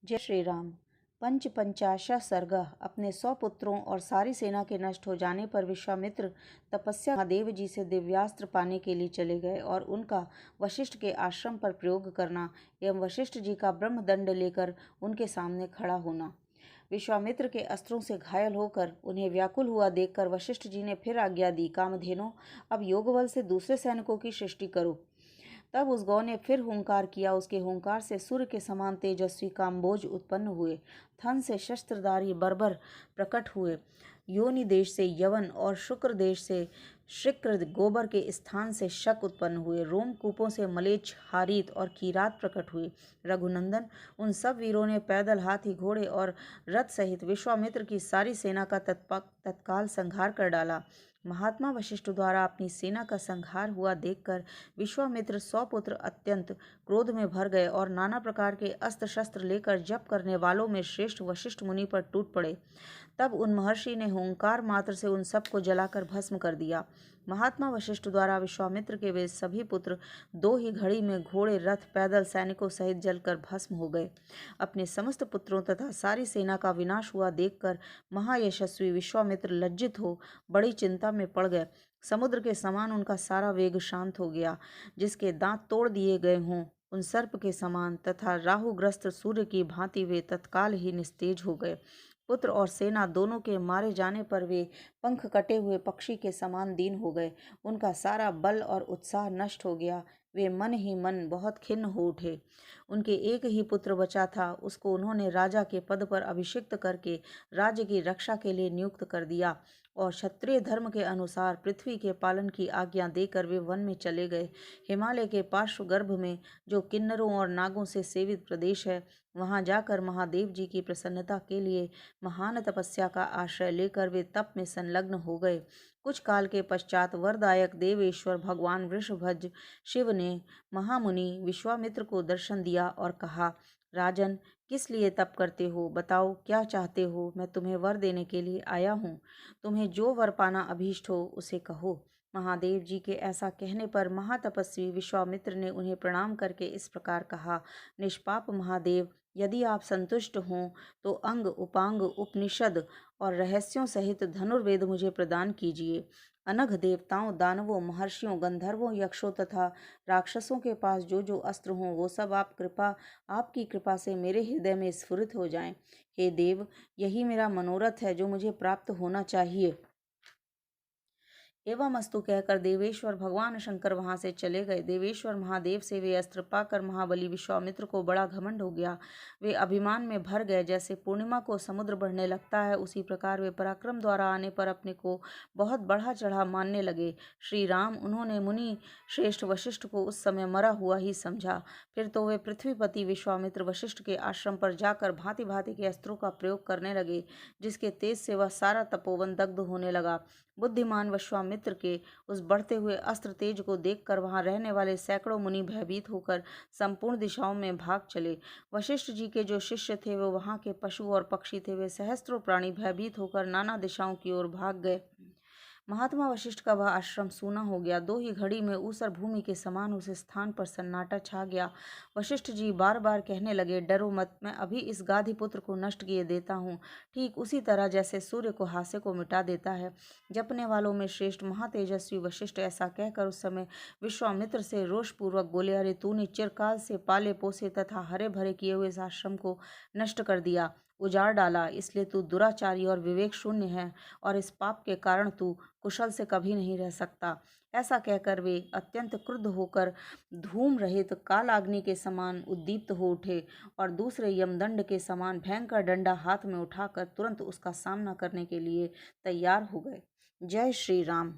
जय श्री राम। पंचाशः सर्ग। अपने 100 पुत्रों और सारी सेना के नष्ट हो जाने पर विश्वामित्र तपस्या महादेव जी से दिव्यास्त्र पाने के लिए चले गए और उनका वशिष्ठ के आश्रम पर प्रयोग करना एवं वशिष्ठ जी का ब्रह्मदंड लेकर उनके सामने खड़ा होना। विश्वामित्र के अस्त्रों से घायल होकर उन्हें व्याकुल हुआ देखकर वशिष्ठ जी ने फिर आज्ञा दी, कामधेनु, अब योग बल से दूसरे सैनिकों की सृष्टि करो। तब उस गौ ने फिर हुंकार किया। उसके हुंकार से सूर्य के समान तेजस्वी काम्बोज उत्पन्न हुए। थन से शस्त्रधारी बर्बर प्रकट हुए। योनि देश से यवन और शुक्र देश से शिक्र, गोबर के स्थान से शक उत्पन्न हुए। रोमकूपों से मलेच्छ, हारीत और कीरात प्रकट हुए। रघुनंदन, उन सब वीरों ने पैदल, हाथी, घोड़े और रथ सहित विश्वामित्र की सारी सेना का तत्काल संहार कर डाला। महात्मा वशिष्ठ द्वारा अपनी सेना का संहार हुआ देखकर विश्वामित्र 100 पुत्र अत्यंत क्रोध में भर गए और नाना प्रकार के अस्त्र शस्त्र लेकर जप करने वालों में श्रेष्ठ वशिष्ठ मुनि पर टूट पड़े। तब उन महर्षि ने हुंकार मात्र से उन सबको जलाकर भस्म कर दिया। महात्मा वशिष्ठ द्वारा विश्वामित्र के वे सभी पुत्र 2 ही घड़ी में घोड़े, रथ, पैदल सैनिकों सहित जलकर भस्म हो गए। अपने समस्त पुत्रों तथा सारी सेना का विनाश हुआ देखकर महायशस्वी विश्वामित्र लज्जित हो बड़ी चिंता में पड़ गए। समुद्र के समान उनका सारा वेग शांत हो गया। जिसके दांत तोड़ दिए गए हों उन सर्प के समान तथा राहुग्रस्त सूर्य की भांति वे तत्काल ही निस्तेज हो गए। पुत्र और सेना दोनों के मारे जाने पर वे पंख कटे हुए पक्षी के समान दीन हो गए। उनका सारा बल और उत्साह नष्ट हो गया। वे मन ही मन बहुत खिन्न हो उठे। उनके एक ही पुत्र बचा था, उसको उन्होंने राजा के पद पर अभिषिक्त करके राज्य की रक्षा के लिए नियुक्त कर दिया और क्षत्रिय धर्म के अनुसार पृथ्वी के पालन की आज्ञा देकर वे वन में चले गए। हिमालय के पार्श्व गर्भ में जो किन्नरों और नागों से सेवित प्रदेश है, वहां जाकर महादेव जी की प्रसन्नता के लिए महान तपस्या का आश्रय लेकर वे तप में संलग्न हो गए। कुछ काल के पश्चात वरदायक देवेश्वर भगवान वृषभध्वज शिव ने महामुनि विश्वामित्र को दर्शन दिया और कहा, राजन, किस लिए तप करते हो? बताओ, क्या चाहते हो? मैं तुम्हें वर देने के लिए आया हूँ। तुम्हें जो वर पाना अभीष्ट हो उसे कहो। महादेव जी के ऐसा कहने पर महातपस्वी विश्वामित्र ने उन्हें प्रणाम करके इस प्रकार कहा, निष्पाप महादेव, यदि आप संतुष्ट हों तो अंग, उपांग, उपनिषद और रहस्यों सहित धनुर्वेद मुझे प्रदान कीजिए। अनघ देवताओं, दानवों, महर्षियों, गंधर्वों, यक्षों तथा राक्षसों के पास जो जो अस्त्र हों वो सब आपकी कृपा से मेरे हृदय में स्फुरित हो जाएं। हे देव, यही मेरा मनोरथ है जो मुझे प्राप्त होना चाहिए। एवं अस्तु कहकर देवेश्वर भगवान शंकर वहां से चले गए। देवेश्वर महादेव से वे अस्त्र पाकर महाबली विश्वामित्र को बड़ा घमंड हो गया। वे अभिमान में भर गए। जैसे पूर्णिमा को समुद्र बढ़ने लगता है, उसी प्रकार वे पराक्रम द्वारा आने पर अपने को बहुत बढ़ा चढ़ा मानने लगे। श्री राम, उन्होंने मुनि श्रेष्ठ वशिष्ठ को उस समय मरा हुआ ही समझा। फिर तो वे पृथ्वीपति विश्वामित्र वशिष्ठ के आश्रम पर जाकर भांति भांति के अस्त्रों का प्रयोग करने लगे, जिसके तेज से वह सारा तपोवन दग्ध होने लगा। बुद्धिमान विश्वामित्र के उस बढ़ते हुए अस्त्र तेज को देखकर वहां रहने वाले सैकड़ों मुनि भयभीत होकर संपूर्ण दिशाओं में भाग चले। वशिष्ठ जी के जो शिष्य थे वो वहां के पशु और पक्षी थे, वे सहस्त्रों प्राणी भयभीत होकर नाना दिशाओं की ओर भाग गए। महात्मा वशिष्ठ का वह आश्रम सूना हो गया। 2 ही घड़ी में ऊसर भूमि के समान उस स्थान पर सन्नाटा छा गया। वशिष्ठ जी बार बार कहने लगे, डरो मत, मैं अभी इस गाधी पुत्र को नष्ट किए देता हूँ, ठीक उसी तरह जैसे सूर्य को हास्य को मिटा देता है। जपने वालों में श्रेष्ठ महातेजस्वी वशिष्ठ ऐसा कहकर उस समय विश्वामित्र से रोषपूर्वक बोले, अरे तूने चिरकाल से पाले पोसे तथा हरे भरे किए हुए इस आश्रम को नष्ट कर दिया, उजाड़ डाला, इसलिए तू दुराचारी और विवेक शून्य है और इस पाप के कारण तू कुशल से कभी नहीं रह सकता। ऐसा कहकर वे अत्यंत क्रुद्ध होकर धूम रहित कालाग्नि के समान उद्दीप्त हो उठे और दूसरे यमदंड के समान भयंकर डंडा हाथ में उठाकर तुरंत उसका सामना करने के लिए तैयार हो गए। जय श्री राम।